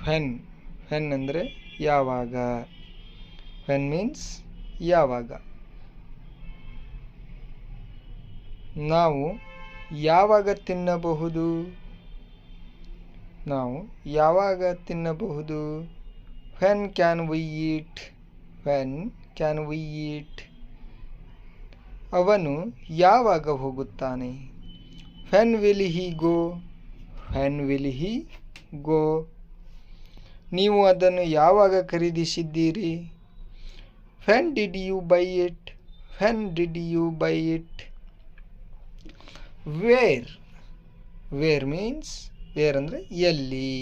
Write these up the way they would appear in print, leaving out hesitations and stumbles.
When ಅಂದರೆ ಯಾವಾಗ. When means ಯಾವಾಗ. ನಾವು ಯಾವಾಗ ತಿನ್ನಬಹುದು. When can we eat. ಅವನು ಯಾವಾಗ ಹೋಗುತ್ತಾನೆ. When will he go. ನೀವು ಅದನ್ನು ಯಾವಾಗ ಖರೀದಿಸಿದ್ದೀರಿ. When did you buy it. Where means ಅಂದರೆ ಎಲ್ಲಿ.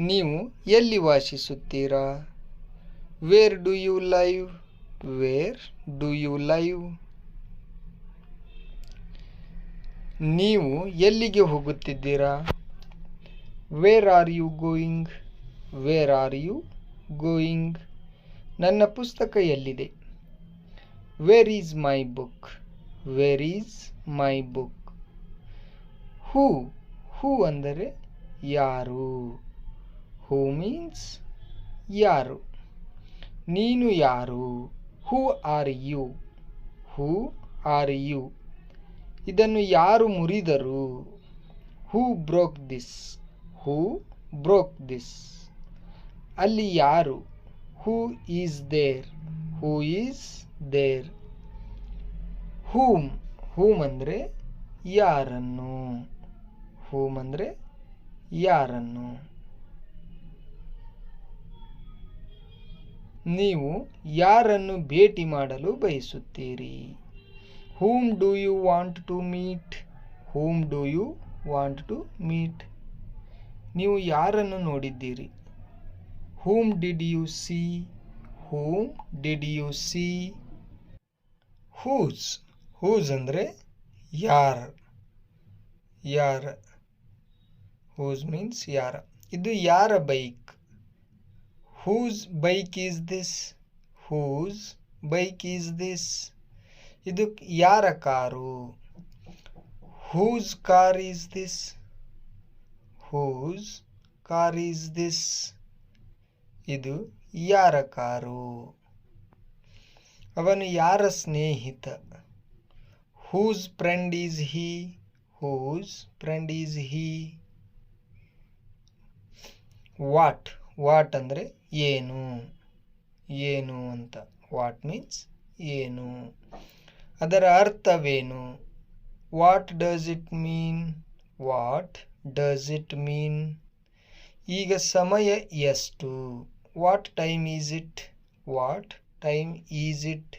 ನೀವು ಎಲ್ಲಿ ವಾಸಿಸುತ್ತೀರಾ. Where do you live. ನೀವು ಎಲ್ಲಿಗೆ ಹೋಗುತ್ತಿದ್ದೀರಾ. Where are you going. ನನ್ನ ಪುಸ್ತಕ ಎಲ್ಲಿದೆ. Where is my book. Who ಅಂದರೆ ಯಾರು. ಹೂ ಮೀನ್ಸ್ ಯಾರು. ನೀನು ಯಾರು. Who are you. ಇದನ್ನು ಯಾರು ಮುರಿದರು. ಹೂ ಬ್ರೋಕ್ ದಿಸ್. ಅಲ್ಲಿ ಯಾರು. Who is there. ಹೂಮ್ ಅಂದರೆ ಯಾರನ್ನು. ನೀವು ಯಾರನ್ನು ಭೇಟಿ ಮಾಡಲು ಬಯಸುತ್ತೀರಿ. Whom do you want to meet. ನೀವು ಯಾರನ್ನು ನೋಡಿದ್ದೀರಿ. Whom did you see. Whose ಅಂದರೆ ಯಾರ. ಹೂಸ್ ಮೀನ್ಸ್ ಯಾರ. ಇದು ಯಾರ bike. Whose bike is this. ಇದು ಯಾರ car. Whose car is this. ಇದು ಯಾರ ಕಾರು. ಅವನು ಯಾರ ಸ್ನೇಹಿತ. Whose friend is he. What ಅಂದರೆ ಏನು ಅಂತ. ವಾಟ್ ಮೀನ್ಸ್ ಏನು. ಅದರ ಅರ್ಥವೇನು. What does it mean. ಈಗ ಸಮಯ ಎಷ್ಟು. What time is it.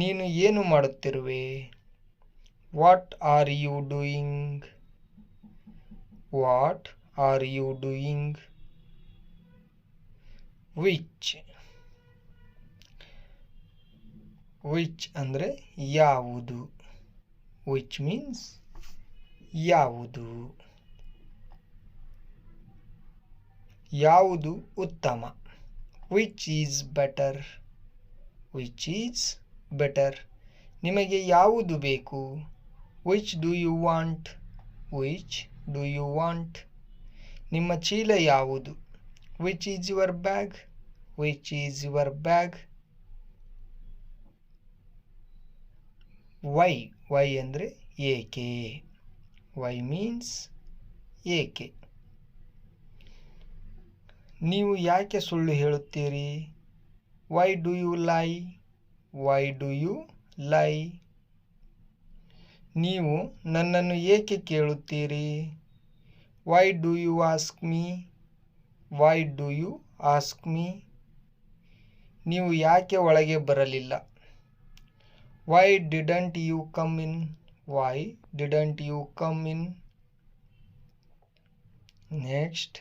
ನೀನು ಏನು ಮಾಡುತ್ತಿರುವೆ. What are you doing. Which ಅಂದರೆ ಯಾವುದು. ವಿಚ್ ಮೀನ್ಸ್ ಯಾವುದು. ಯಾವುದು ಉತ್ತಮ. Which is better. ನಿಮಗೆ ಯಾವುದು ಬೇಕು. Which do you want. ನಿಮ್ಮ ಚೀಲ ಯಾವುದು. Which is your bag. Why ಅಂದರೆ ಏಕೆ. ವೈ ಮೀನ್ಸ್ ಏಕೆ. ನೀವು ಯಾಕೆ ಸುಳ್ಳು ಹೇಳುತ್ತೀರಿ. ವೈ ಡು ಯು ಲೈ. ನೀವು ನನ್ನನ್ನು ಏಕೆ ಕೇಳುತ್ತೀರಿ. Why do you ask me. ನೀವು ಯಾಕೆ ಒಳಗೆ ಬರಲಿಲ್ಲ. Why didn't you come in. Next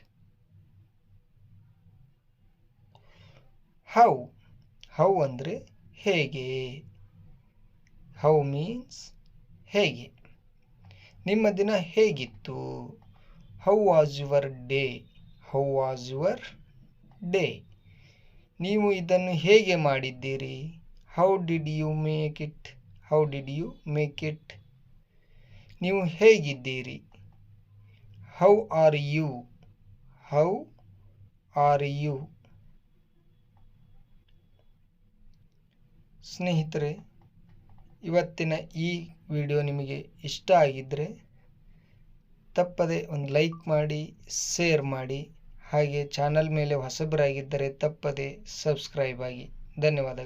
how ಅಂದರೆ ಹೇಗೆ. ಹೌ ಮೀನ್ಸ್ ಹೇಗೆ. ನಿಮ್ಮ ದಿನ ಹೇಗಿತ್ತು. How was your day. ನೀವು ಇದನ್ನು ಹೇಗೆ ಮಾಡಿದ್ದೀರಿ. How did you make it. ನೀವು ಹೇಗಿದ್ದೀರಿ? How are you? How are you? ಸ್ನೇಹಿತರೆ, ಇವತ್ತಿನ ಈ ವಿಡಿಯೋ ನಿಮಗೆ ಇಷ್ಟ ಆಗಿದ್ದರೆ ತಪ್ಪದೆ ಒಂದು ಲೈಕ್ ಮಾಡಿ, ಶೇರ್ ಮಾಡಿ, ಹಾಗೆ ಚಾನಲ್ ಮೇಲೆ ಹೊಸಬರಾಗಿದ್ದರೆ ತಪ್ಪದೆ ಸಬ್ಸ್ಕ್ರೈಬ್ ಆಗಿ. ಧನ್ಯವಾದಗಳು.